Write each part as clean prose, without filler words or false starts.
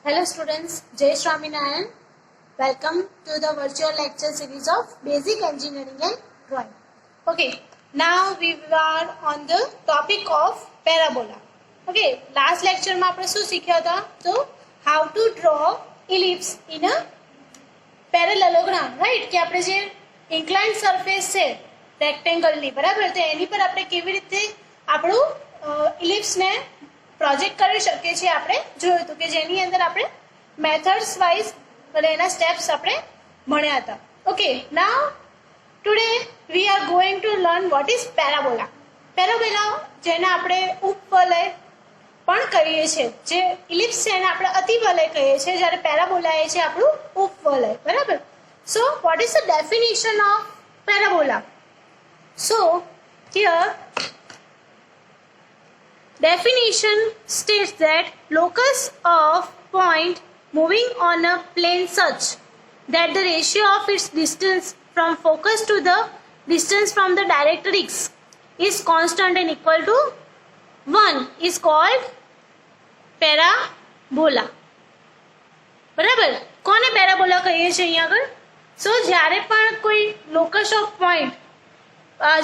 Hello students, Jai Swaminarayan. Welcome to the virtual lecture series of Basic Engineering and Drawing. Okay, now we are on the topic of parabola. Okay, last lecture में आपने શું सीखा था? So, how to draw ellipse in a parallelogram, right? कि આપણે જે inclined surface છે rectangle ની બરાબર તો એની પર આપણે કેવી રીતે આપણું ellipse ને પ્રોજેક્ટ કરી શકીએ છીએ આપણે જોયું હતું કે જેની અંદર આપણે મેથડ્સ વાઇઝ અને એના સ્ટેપ્સ આપણે ભણ્યા હતા. Okay, now today we are going to learn what is parabola. Parabola જેને આપણે ઉપવલય પણ કહીએ છીએ, જે ઇલિપ્સ છે એને આપણે અતિવલય કહીએ છીએ, જ્યારે પેરાબોલા એ છે આપણું ઉપવલય. બરાબર. So what is the definition of parabola? So here definition states that locus of point moving on a plane such that the ratio of its distance from focus to the distance from the directrix is constant and equal to 1 is called parabola. બરાબર. કોને parabola કહીએ છીએ અહીંયા આગળ? સો જ્યારે પણ કોઈ locus of point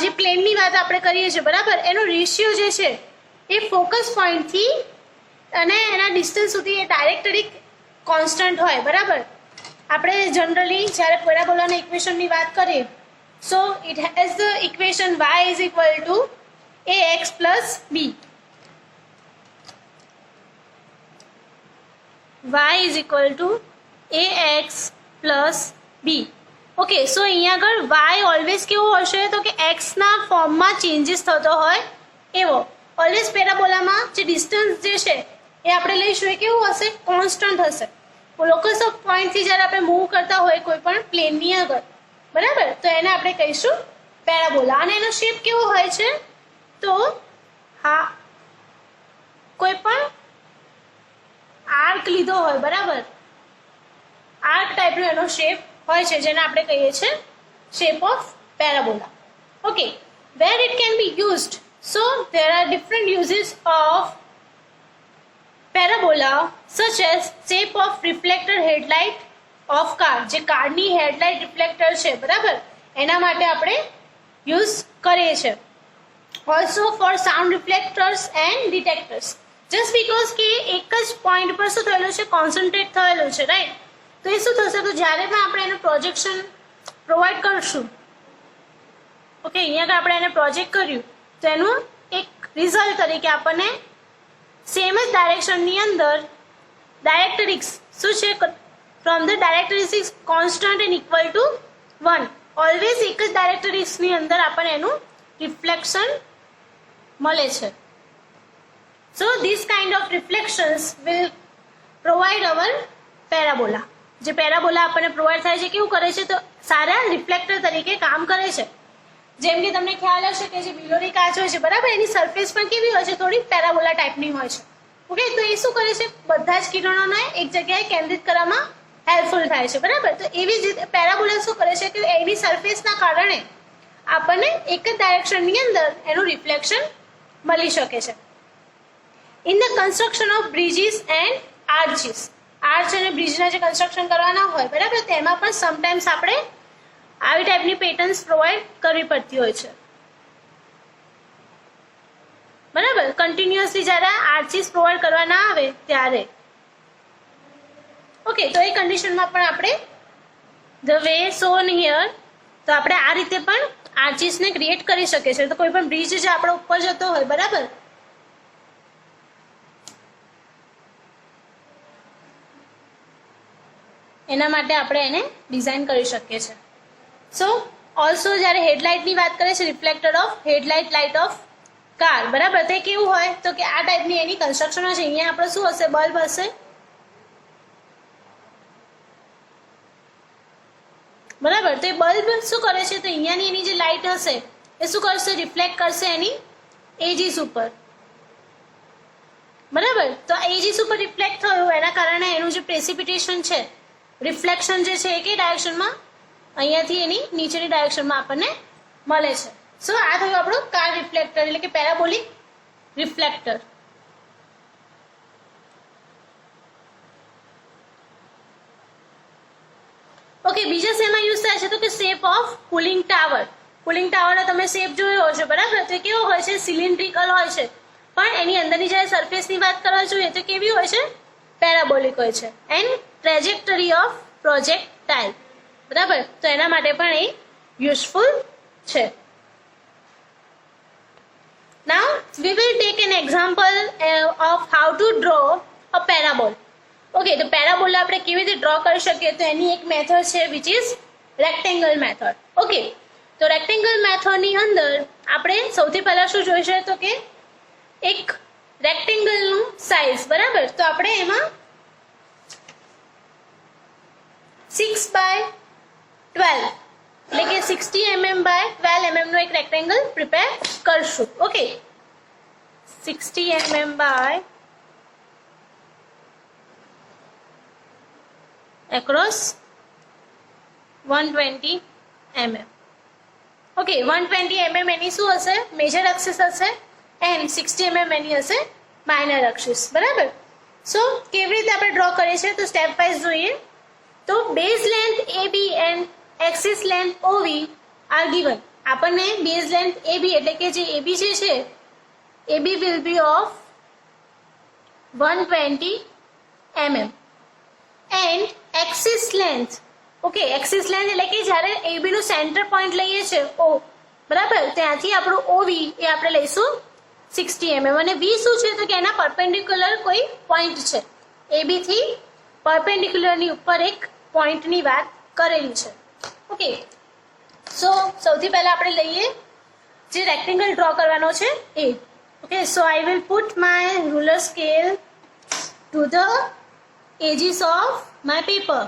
જે પ્લેનની વાત આપણે કરીએ છીએ બરાબર, એનો રેશિયો જે છે એ ફોકસ પોઈન્ટથી અને એના ડિસ્ટન્સ સુધી એ ડાયરેક્ટરી કોન્સ્ટન્ટ હોય. બરાબર. આપણે જનરલી જ્યારે પેરાબોલાના ઇક્વેશનની વાત કરીએ so it has the equation y is equal to ax plus b. y is equal to ax plus b. Okay, so અહીંયા આગળ y ઓલવેઝ કેવો હશે તો કે એક્સના ફોર્મમાં ચેન્જીસ થતો હોય એવો. ઓલવેઝ પેરાબોલામાં જે ડિસ્ટન્સ જે છે એ આપણે લઈશું એ કેવું હશે? કોન્સ્ટન્ટ હશે. લોકસ ઓફ પોઈન્ટથી જ્યારે આપણે મૂવ કરતા હોય કોઈ પણ પ્લેનની આગળ બરાબર તો એને આપણે કહીશું પેરાબોલા. અને એનો શેપ કેવો હોય છે તો હા કોઈ પણ આર્ક લીધો હોય બરાબર, આર્ક ટાઈપનો એનો શેપ હોય છે જેને આપણે કહીએ છીએ shape of parabola. Okay, where it can be used. So there are different uses of parabola such as shape of reflector headlight of car. જે કારની હેડલાઇટ રિફ્લેક્ટર છે બરાબર એના માટે આપણે યુઝ કરીએ છીએ. Also for sound reflectors and detectors. Just because કે એક જ પોઈન્ટ પર શું થયેલું છે? કોન્સન્ટ્રેટ થયેલું છે, રાઈટ? તો એ શું થશે તો જ્યારે પણ આપણે એનું પ્રોજેક્શન પ્રોવાઈડ કરશું, ઓકે, અહીંયા આપણે એને પ્રોજેક્ટ કર્યું તો એનું એક રિઝલ્ટ તરીકે આપણને સેમ જ ડાયરેક્શનની અંદર ડાયરેક્ટરિક્સ શું છે from the directrix constant and equal to 1. Always એક જ ડાયરેક્ટરિક્સની અંદર આપણને એનું રિફ્લેક્શન મળે છે. So this kind of reflections will provide our parabola. જે પેરાબોલા આપણને પ્રોવાઈડ થાય છે કેવું કરે છે તો સારા રિફ્લેક્ટર તરીકે કામ કરે છે. જેમ કે તમને ખ્યાલ હશે કે જે બિલોરી કાચ હોય છે બરાબર એની સરફેસ પણ કેવી હોય છે? થોડી પેરાબોલા ટાઈપની હોય છે. ઓકે, તો એ શું કરે છે? બધા જ કિરણોને એક જગ્યાએ કેન્દ્રિત કરવામાં હેલ્પફુલ થાય છે બરાબર. તો એવી જ રીતે પેરાબોલા શું કરે છે કે એની સરફેસના કારણે આપણને એક જ ડાયરેક્શનની અંદર એનું રિફ્લેક્શન મળી શકે છે. In the construction of bridges and arches. Arch અને બ્રિજના જે કન્સ્ટ્રક્શન કરવાના હોય બરાબર તેમાં પણ સમટાઈમ્સ આપણે આવી ટાઈપની પેટર્ન્સ પ્રોવાઈડ કરવી પડતી હોય છે બરાબર. કન્ટિન્યુઅસલી જ્યારે આર્ચીસ પ્રોવાઈડ કરવા ના આવે ત્યારે. ઓકે, તો એ કન્ડિશનમાં પણ આપણે ધ વે શોન હિયર તો આપણે આ રીતે પણ આર્ચીસને ક્રિએટ કરી શકીએ છીએ. તો કોઈ પણ બ્રિજ જે આપણો ઉપર જતો હોય બરાબર એના માટે આપણે એને ડિઝાઇન કરી શકીએ છીએ. સો ઓલ્સો જ્યારે હેડલાઇટની વાત કરે છે reflector of headlight light of car બરાબર તે કેવું હોય તો કે આ ટાઈપની એની કન્સ્ટ્રક્શન હશે. અહીંયા આપણે શું હશે? બલ્બ હશે બરાબર. તો એ બલ્બ શું કરે છે તો અહીંયાની એની જે લાઇટ હશે એ શું કરશે? રિફ્લેક્ટ કરશે એની એજીસ ઉપર બરાબર. તો એજીસ ઉપર રિફ્લેક્ટ થયું એના કારણે એનું જે પ્રેસિપિટેશન છે રિફ્લેક્શન જે છે એ કઈ ડાયરેક્શનમાં? અહીંયાથી એની નીચેની ડાયરેક્શનમાં આપણને મળે છે. સો આ થયું આપણું કાર રિફ્લેક્ટર એટલે કે પેરાબોલિક રિફ્લેક્ટર. છે તો કે shape of cooling tower. Cooling ટાવરનો તમે શેપ જોયો હશે, બરાબર? તો કેવો હોય છે? સિલિન્ડ્રિકલ હોય છે, પણ એની અંદરની જ્યારે સરફેસની વાત કરવા જોઈએ તો કેવી હોય છે? પેરાબોલિક હોય છે. એન્ડ ટ્રેજેક્ટરી ઓફ પ્રોજેક્ટાઇલ, બરાબર? તો એના માટે પણ એ યુઝફુલ છે. Now we will take an example of how to draw a parabol. Okay, તો પેરાબોલા આપણે કેવી રીતે ડ્રો કરી શકીએ? તો એની એક મેથડ છે which is rectangle method. Okay, તો રેક્ટેંગલ મેથડની અંદર આપણે સૌથી પહેલા શું જોઈશે તો કે એક રેક્ટેંગલનું સાઇઝ, બરાબર? તો આપણે એમાં 6/12 એટલે કે 60 mm by 12 mm નો એક રેક્ટેંગલ પ્રિપેર કરશું. Okay, 60 mm by across 120 mm. Okay, 120 mm એની શું હશે? મેજર એક્સિસ હશે, એન્ડ 60 mm એની હશે માઇનર એક્સિસ, બરાબર? સો કેવી રીતે આપણે ડ્રો કરીએ છીએ તો સ્ટેપ વાઇઝ જોઈએ. તો base length AB and axis length OV R given. આપણને બેઝ લેન્થ AB એટલે કે જે AB જે છે AB will be of 120 mm and axis length. Okay, axis length એટલે કે જ્યારે AB નું સેન્ટર પોઈન્ટ લઈએ છે O, બરાબર? ત્યાંથી આપણું OV એ આપણે લઈશું 60 mm. અને V શું છે તો કે એના પરપેન્ડિક્યુલર કોઈ પોઈન્ટ છે. AB થી પરપેન્ડિક્યુલરની ઉપર એક પોઈન્ટની વાત કરેલી છે. ઓકે, સો સૌથી પહેલા આપણે લઈએ જે રેક્ટેંગલ ડ્રો કરવાનો છે એ. Okay, so I will put my ruler scale to the edges of my paper.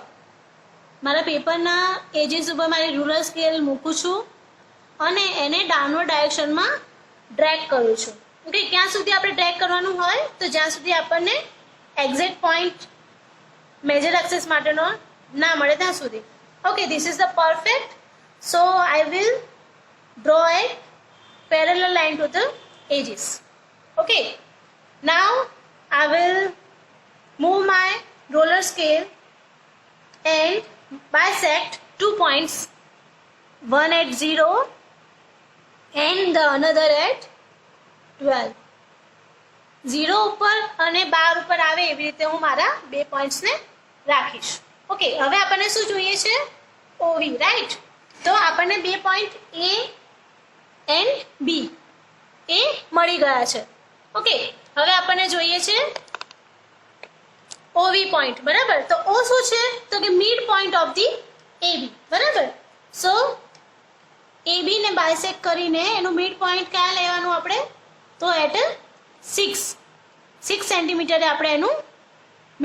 મારા પેપરના એજીસ ઉપર મારી રૂલર સ્કેલ મૂકું છું અને એને ડાઉનવર્ડ ડાયરેક્શનમાં ડ્રેગ કરું છું. ઓકે, ક્યાં સુધી આપણે ડ્રેગ કરવાનું હોય તો જ્યાં સુધી આપણને એક્ઝેક્ટ પોઈન્ટ મેજર એક્સિસ માટેનો ના મળે ત્યાં સુધી. Okay, this is the perfect. So I will draw A parallel line to the edges. Okay, now I will move my roller scale and bisect 2 points, one at 0 and the another at 12. 0 ઉપર અને 12 ઉપર આવે એવી રીતે હું મારા બે પોઈન્ટ્સને રાખીશ. ઓકે, હવે આપણને શું જોઈએ છે? OV, right? તો આપણને બે પોઈન્ટ A એન્ડ B એ મળી ગયા છે. ઓકે, હવે આપણને જોઈએ છે OV પોઈન્ટ, બરાબર? તો O શું છે તો કે mid point of the AB, બરાબર? સો AB ને બાયસેક્ટ કરીને એનું મિડ પોઈન્ટ ક્યાં લેવાનું આપણે તો એટ 6 સેન્ટીમીટરે આપણે એનું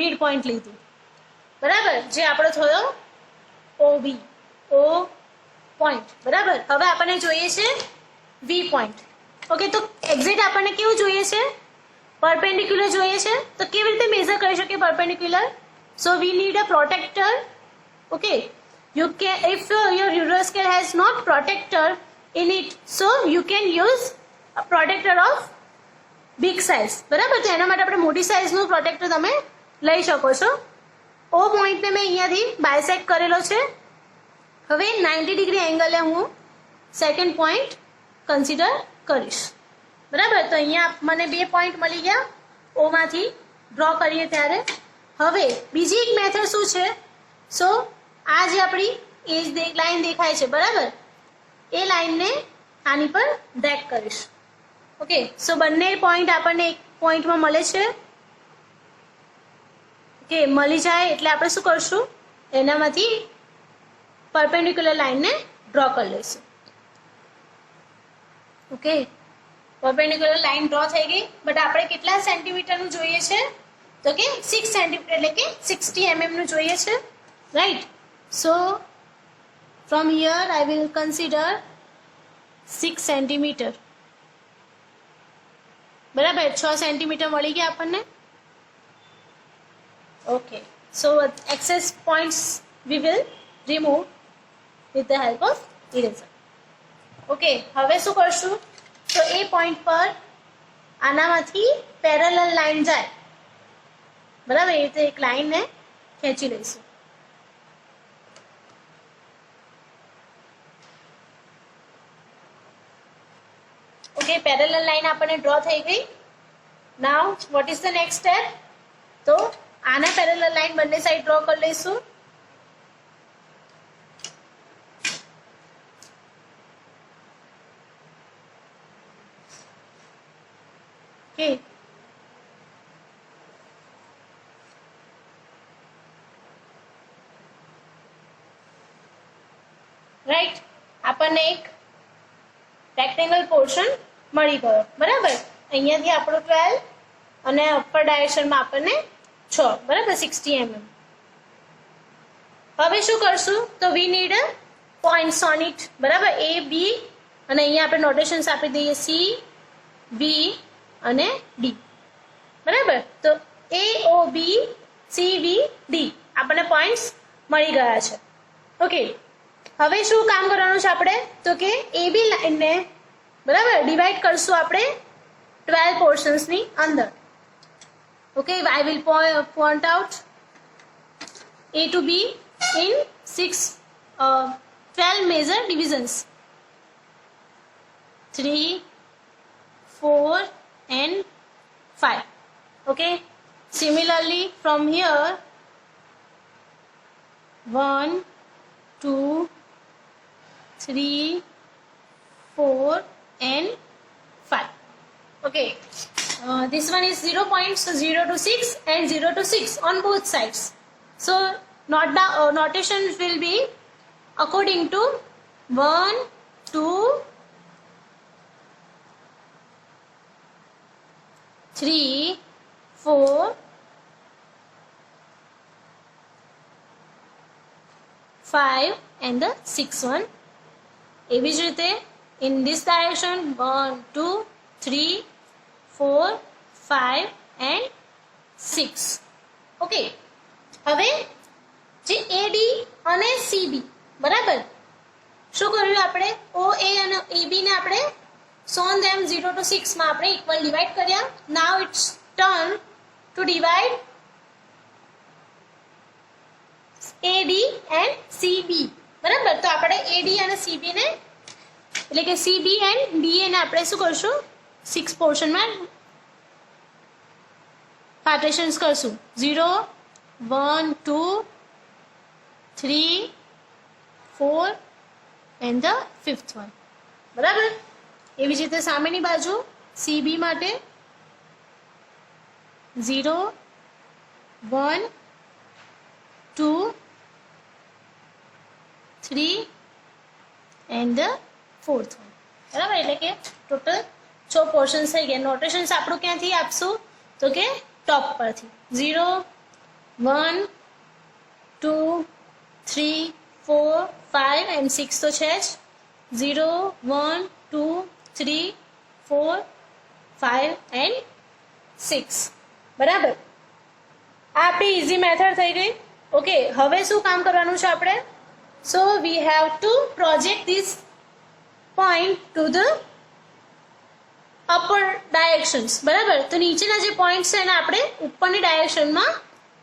મિડ પોઈન્ટ લીધું, બરાબર? જે આપણો થયો OB, O પોઈન્ટ, બરાબર? હવે આપણને જોઈએ છે V પોઈન્ટ. ઓકે, તો એક્ઝેક્ટ આપણને કેવું જોઈએ છે? પરપેન્ડિક્યુલર જોઈએ છે. તો કેવી રીતે મેઝર કરી શકીએ perpendicular? So we need a protractor. Okay, you can, if your ruler scale has not protector in it, so you can use a protector of big size, બરાબર? તો એના માટે આપણે મોટી સાઇઝનું પ્રોટેક્ટર તમે લઈ શકો છો. O પોઈન્ટને મેં અહીંયાથી બાયસેક્ટ કરેલો છે. હવે 90 ડિગ્રી એંગલે હું સેકન્ડ પોઈન્ટ કન્સિડર કરીશ, બરાબર? તો અહીંયા મને બે પોઈન્ટ મળી ગયા O માંથી ડ્રો કરીએ ત્યારે. હવે બીજી એક મેથડ શું છે? સો આ જે આપણી એજ લાઈન દેખાય છે, બરાબર? એ લાઈનને આની પર ડ્રેગ કરીશ. ઓકે, સો બંને પોઈન્ટ આપણને એક પોઈન્ટમાં મળે છે. ઓકે, મળી જાય એટલે આપણે શું કરશું? એનામાંથી પરપેન્ડિક્યુલર લાઈનને ડ્રો કરી લઈશું. ઓકે, પરપેન્ડિક્યુલર લાઈન ડ્રો થઈ ગઈ, બટ આપણે કેટલા સેન્ટીમીટરનું જોઈએ છે તો કે 6 સેન્ટીમીટર એટલે કે 60 mm નું જોઈએ છે, right? So from here I will consider 6 centimetre, બરાબર? 6 સેન્ટીમીટર મળી ગયા આપણને. Okay, so access points we will remove with the help of eraser. Okay, હવે શું કરશું તો એ પોઈન્ટ પર આનામાંથી પેરેલલ લાઈન જાય, બરાબર? એ રીતે એક લાઈનને ખેંચી લઈશું. ઓકે, પેરેલલ લાઈન આપણને ડ્રો થઈ ગઈ. નાઉ what is the next step? તો આના પેરેલલ લાઈન બંને સાઈડ ડ્રો કરી લઈશું. ઓકે, રાઈટ, આપણને એક રેક્ટેંગલ પોર્શન મળી ગયો. બરાબર, અહીંયાથી આપણું 12 અને અપર ડાયરેક્શનમાં આપણને 6, બરાબર, 60 mm. હવે શું કરશું? તો we need points on it. બરાબર, A, B અને અહીંયા આપણે નોટેશન્સ આપી દઈએ C, B અને D. બરાબર, તો A, O, B, C, B, D આપણને પોઈન્ટ્સ મળી ગયા છે. ઓકે, હવે શું કામ કરવાનું છે આપણે? તો કે AB લાઈનને બરાબર ડિવાઈડ કરશું આપણે 12 પોર્શન્સની અંદર. Okay, I will point out A to B in 12 major divisions, 3, 4 and 5. Okay, similarly from here 1, 2, 3, 4 and 5. Okay, this one is 0 points, so 0 to 6 and 0 to 6 on both sides. So notation will be according to 1, 2, 3, 4, 5 and the 6th one. એવી જ રીતે in this direction 1, 2, 3, 4, 5 and 6. Okay, હવે જે AD અને CB બરાબર શું કર્યું આપણે? OA અને AB ને આપણે shown them 0 to 6 માં આપણે ઇક્વલ ડિવાઈડ કર્યા. Now it's turn to divide AD and CB. બરાબર, તો આપણે AD અને CB ને એટલે કે CB and DA ને આપણે શું કરશું? 6 પોર્શનમાં પાર્ટીશન્સ કરશું. 0, 1, 2, 3, 4 and the 5th one. બરાબર, એવી જ રીતે સામેની બાજુ CB માટે 0, 1, 2, 3 and the 4th one. બરાબર, એટલે કે ટોટલ 6 પોર્શન્સ થઈ ગયા. નોટેશન્સ આપણું ક્યાંથી આપશું? તો કે ટોપ પરથી 0, 1, 2, 3, 4, 5 and 6 તો છે જ. 0, 1, 2, 3, 4, 5 and 6. બરાબર, આ આપણી ઇઝી મેથડ થઈ ગઈ. ઓકે, હવે શું કામ કરવાનું છે આપણે? So we have to project this point to the upper directions. બરાબર, તો નીચેના જે પોઈન્ટ્સ છે એને આપણે ઉપરની ડાયરેક્શનમાં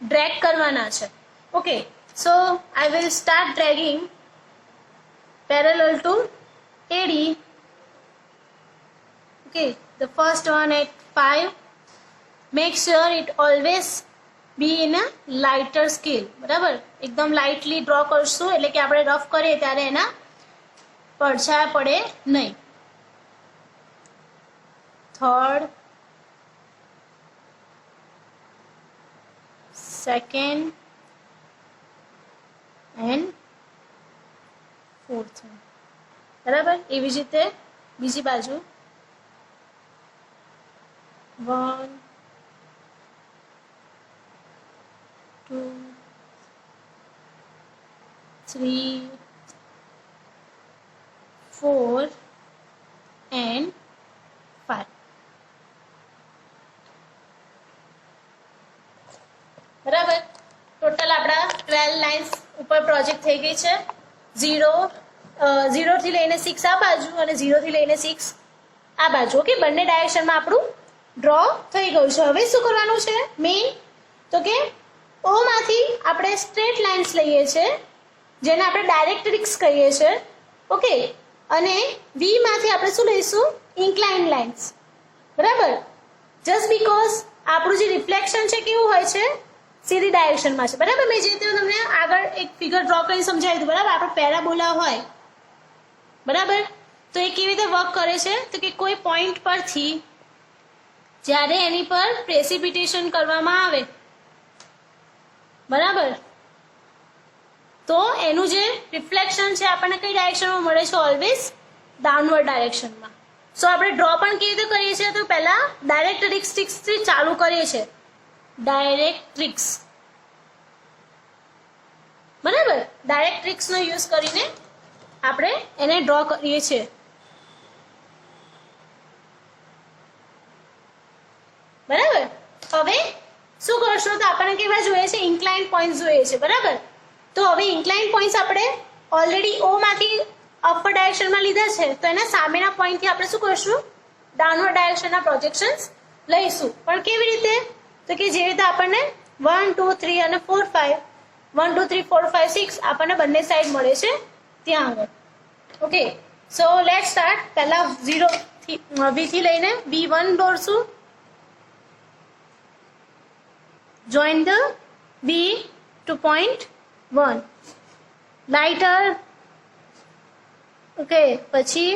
ડ્રેગ કરવાના છે. Okay, so I will start dragging parallel to AD. Okay, the first one at 5. Make sure it always be in a lighter scale. બરાબર, એકદમ લાઇટલી ડ્રો કરશું એટલે કે આપણે રફ કરીએ ત્યારે એના પડછાયા પડે નહીં. Third, second and fourth. બરાબર, એવી જ રીતે બીજી બાજુ 1, 2, 3, 4 and 5. બરાબર, ટોટલ આપણા 12 લાઇન્સ ઉપર પ્રોજેક્ટ થઈ ગઈ છે. 0 થી લઈને 6 આ બાજુ અને 0 થી લઈને 6 આ બાજુ. ઓકે, બંને ડાયરેક્શનમાં આપણું ડ્રો થઈ ગયું છે. હવે શું કરવાનું છે મેઇન? તો કે O માંથી આપણે સ્ટ્રેટ લાઇન્સ લઈએ છીએ જેને આપણે ડાયરેક્ટ્રિક્સ કહીએ છીએ. ઓકે, અને V માંથી આપણે શું લઈશું? ઇન્ક્લાઇન્ડ લાઇન્સ, બરાબર. જસ્ટ બીકોઝ આપણું જે રિફ્લેક્શન છે કેવું હોય છે? સીધી ડાયરેક્શનમાં છે, બરાબર. મેં જે રીતે તમને આગળ એક ફિગર ડ્રો કરી સમજાવ્યું હતું, બરાબર. આપણો પેરાબોલા હોય, બરાબર, તો એ કેવી રીતે વર્ક કરે છે? તો કે કોઈ પોઈન્ટ પરથી જ્યારે એની પર પ્રેસિપિટેશન કરવામાં આવે, બરાબર, તો એનું જે રિફ્લેક્શન છે આપણને કઈ ડાયરેક્શનમાં મળે છે? Always downward ડાયરેક્શનમાં. સો આપણે ડ્રો પણ કેવી રીતે કરીએ છીએ? તો પહેલા ડાયરેક્ટ્રિક્સથી ચાલુ કરીએ છીએ, ડાયરેક્ટ્રિક્સ, બરાબર. ડાયરેક્ટ્રિક્સનો યુઝ કરીને આપણે એને ડ્રો કરીએ છીએ. બરાબર. હવે શું કરશું? તો આપણને કેવા જોઈએ છે? ઇન્ક્લાઇન્ડ પોઈન્ટ જોઈએ છે, બરાબર. તો હવે ઇન્ક્લાઇન્ડ પોઈન્ટ્સ આપણે ઓલરેડી O માંથી અપર ડાયરેક્શનમાં લીધા છે, તો એના સામેના પોઈન્ટથી આપણે શું કરશું? ડાઉનવર્ડ ડાયરેક્શનના પ્રોજેક્શન્સ લઈશું. પણ કેવી રીતે? તો કે જે રીતે આપણને 1 2 3 અને 4 5 1 2 3 4 5 6 આપણને બંને સાઈડ મળે છે ત્યાં આગળ. Okay, so let's start. પહેલા 0 થી V થી લઈને V1 દોરશું. Join the V to point 1. Lighter. Okay, પછી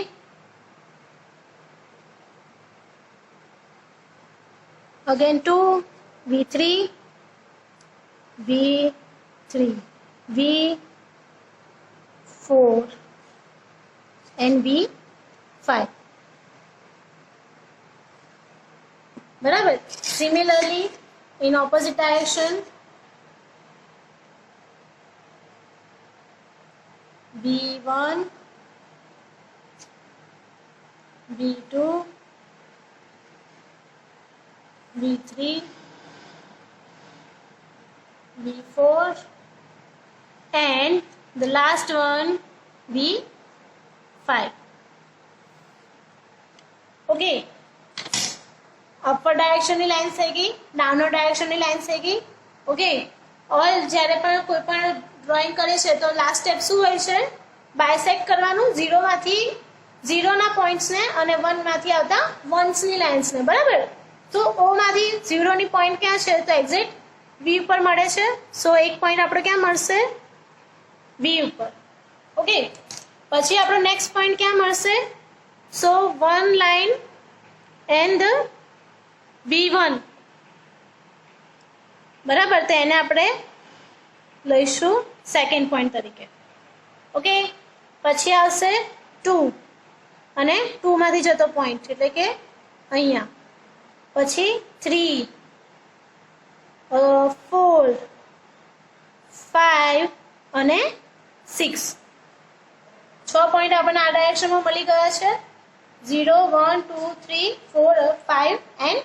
again 2 V3 V3 V4 and V5. બરાબર. Similarly in opposite direction, V1 V2 V3 V4 and the last one V5. Okay, upper ડાયરેક્શનની line થઈ ગઈ, downward ડાયરેક્શનની line થઈ ગઈ. Okay, all જ્યારે પણ કોઈ પણ ડ્રોઈંગ કરે છે તો લાસ્ટ સ્ટેપ શું હોય છે? બાયસેક્ટ કરવાનું, 0 માંથી 0 ના પોઈન્ટ્સને અને 1 માંથી આવતા વન્સની લાઇન્સને, બરાબર. તો O માંથી 0 ની પોઈન્ટ ક્યાં છે? તો એક્ઝેક્ટ V ઉપર મળે છે. સો એક પોઈન્ટ આપણે ક્યાં મળશે? V ઉપર. ઓકે, પછી આપણો નેક્સ્ટ પોઈન્ટ ક્યાં મળશે? સો 1 લાઈન એન્ડ V1, બરાબર. તો એને આપણે લઈશું સેકન્ડ પોઈન્ટ તરીકે. ઓકે, પછી આવશે 2 અને 2 માંથી જતો પોઈન્ટ એટલે કે અહીંયા. પછી 3 4 5 અને 6. 6 પોઈન્ટ આપણને આ ડાયરેક્શનમાં મળી ગયા છે. 0 1 2 3 4 5 and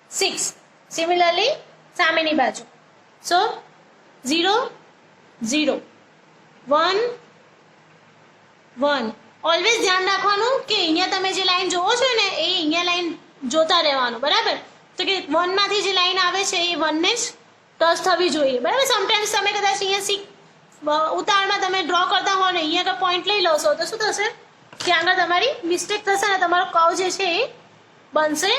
6. Similarly સામેની બાજુ. So 0 0 1 1. ઓલવેઝ ધ્યાન રાખવાનું કે અહીંયા તમે જે લાઈન જોવો છો ને એ અહીંયા લાઈન જોતા રહેવાનું, બરાબર. તો કે 1 માંથી જે લાઈન આવે છે એ 1 ને જ ટચ થવી જોઈએ, બરાબર. સમટાઈમ્સ તમે કદાચ અહીંયા ઉતાવળમાં તમે ડ્રો કરતા હો ને અહીંયા પોઈન્ટ લઈ લો છો તો શું થશે? ત્યાં આગળ તમારી મિસ્ટેક થશે ને તમારો કર્વ જે છે એ બનશે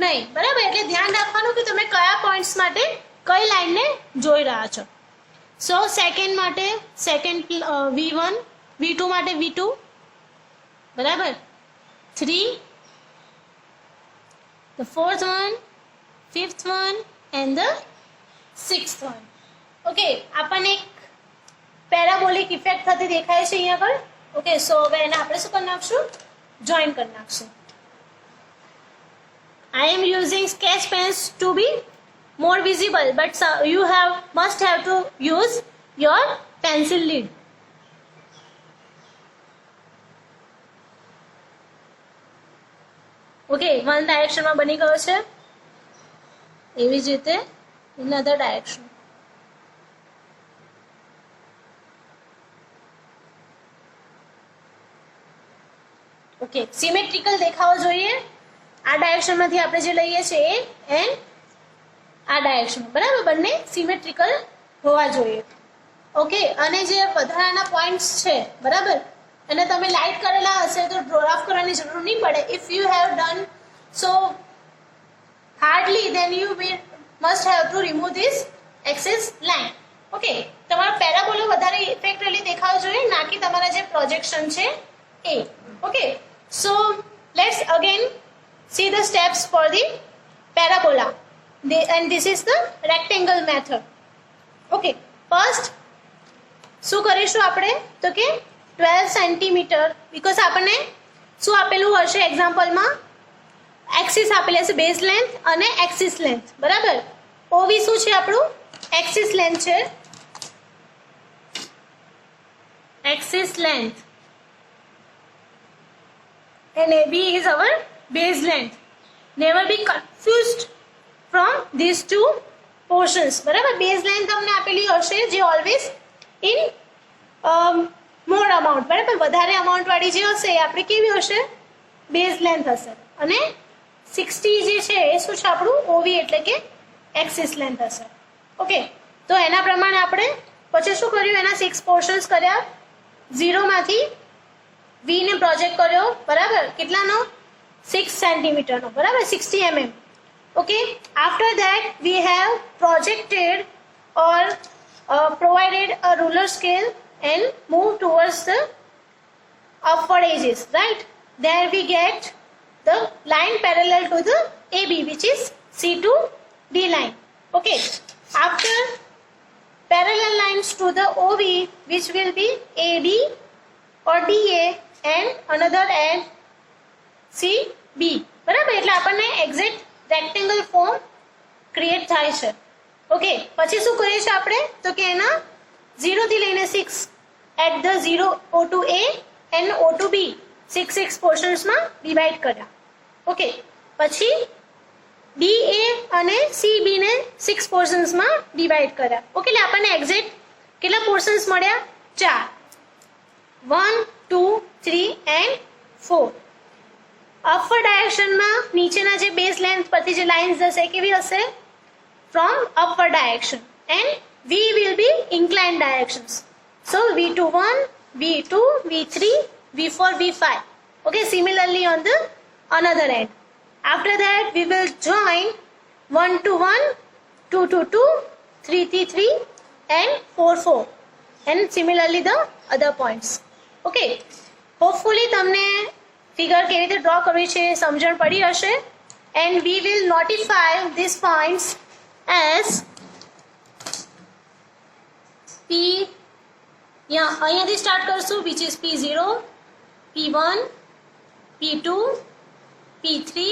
નહીં, બરાબર. એટલે ધ્યાન રાખવાનું કે તમે કયા પોઈન્ટ્સ માટે કઈ લાઈનને જોઈ રહ્યા છો. સો સેકન્ડ માટે સેકન્ડ V1, V2 માટે V2, બરાબર. 3, the fourth one, fifth one and the sixth one. Okay, આપણને એક પેરાબોલિક ઇફેક્ટ થતી દેખાય છે અહીંયા આગળ. ઓકે, સો હવે એને આપણે શું કરી નાખશું? જોઈન કરી નાખશું. I am using sketch pens to be more visible, but you must have to use your pencil lead. Okay, one direction માં બની ગયો છે. એવી જ રીતે in other direction. Okay, symmetrical દેખાવો જોઈએ. આ ડાયરેક્શનમાંથી આપણે જે લઈએ છીએ એન્ડ આ ડાયરેક્શન, બરાબર. બંને સિમેટ્રિકલ હોવા જોઈએ. ઓકે, અને જે વધારાના પોઈન્ટ્સ છે, બરાબર, અને તમે લાઇટ કરેલા હશે તો ડ્રોરાફ કરવાની જરૂર નહીં પડે. If you have done so hardly then you will must have to remove this axis line. Okay, તમારા પેરાબોલા વધારે ઇફેક્ટિવલી દેખાવો જોઈએ, ના કે તમારા જે પ્રોજેક્શન છે એ. Okay, so let's again see the steps for the parabola. And this is the rectangle method. Okay, first શું કરીશું આપણે તો કે 12 સેન્ટીમીટર, બીકોઝ આપણને શું આપેલું હશે એક્ઝામ્પલમાં, એક્સિસ આપેલી હશે બેઝ લેન્થ અને એક્સિસ લેન્થ, બરાબર. ઓવી શું છે આપણું એક્સિસ લેન્થ છે, axis length, and AB is our base length. Never be confused from these two portions, બરાબર. બેઝ લેન્થ તમને આપેલી હશે જે ઓલવેઝ ઇન મોર અમાઉન્ટ, બરાબર, વધારે અમાઉન્ટ વાળી જે હશે એ આપણે કેવી હશે બેઝ લેન્થ હશે, અને 60 જે છે એ શું છે આપણું ઓવી એટલે કે એક્સિસ લેન્થ હશે. ઓકે, તો એના પ્રમાણે આપણે પછી શું કર્યું, એના 6 પોર્શન્સ કર્યા, 0 માંથી V ને પ્રોજેક્ટ કર્યો, બરાબર, કેટલાનો 6 સેન્ટીમીટરનો, બરાબર, 60 mm. Okay, after that we have projected or provided a ruler scale and move towards the upward edges, right? There we get the line parallel to the AB, which is C to D line. Okay, after parallel lines to the OB, which will be AD or DA, and another end CB, બરાબર. એટલે આપણને exact rectangle form create થાય છે. Okay, પછી શું કરીએ છીએ આપણે તો કે એના 0 થી લઈને 6 at the 0 O to A and O to B 6 પોર્શન્સમાં ડિવાઈડ કર્યા. ઓકે, પછી DA અને CB ને 6 પોર્શન્સમાં ડિવાઈડ કર્યા. ઓકે, એટલે આપણને એક્ઝેક્ટ કેટલા પોર્શન્સ મળ્યા 4, 1 2 3 and 4. અપવર્ડ ડાયરેક્શનમાં નીચેના જે બેઝ લેન્થ પરથી જે લાઇન્સ હશે કેવી હશે from upward direction, and V will be inclined directions. So V21, V2, V3, V4, V5. Okay, similarly on the another end. After that we will join 1 to 1, 2 to 2, 3 to 3 and 4 4, and similarly the other points. Okay, hopefully તમને figure કેવી રીતે draw કરવી છે સમજણ પડી હશે. And we will notify this points as P, અહીંયાથી start કરશું, which is P0, P1, P2, P3,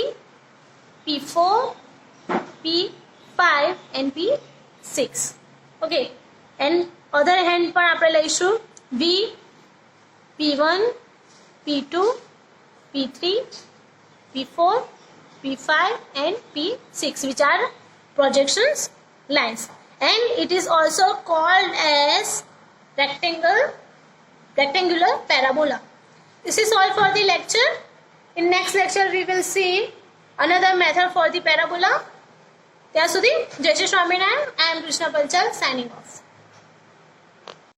P4, P5 and P6. Okay, and other hand પણ આપણે લઈશું V, P1, P2, P3, P4, P5 and P6, which are projections lines, and it is also called as rectangular parabola. This is all for the lecture. In next lecture we will see another method for the parabola. ત્યાં સુધી જય Shri Swaminarayan. I am Krishna Panchal signing off.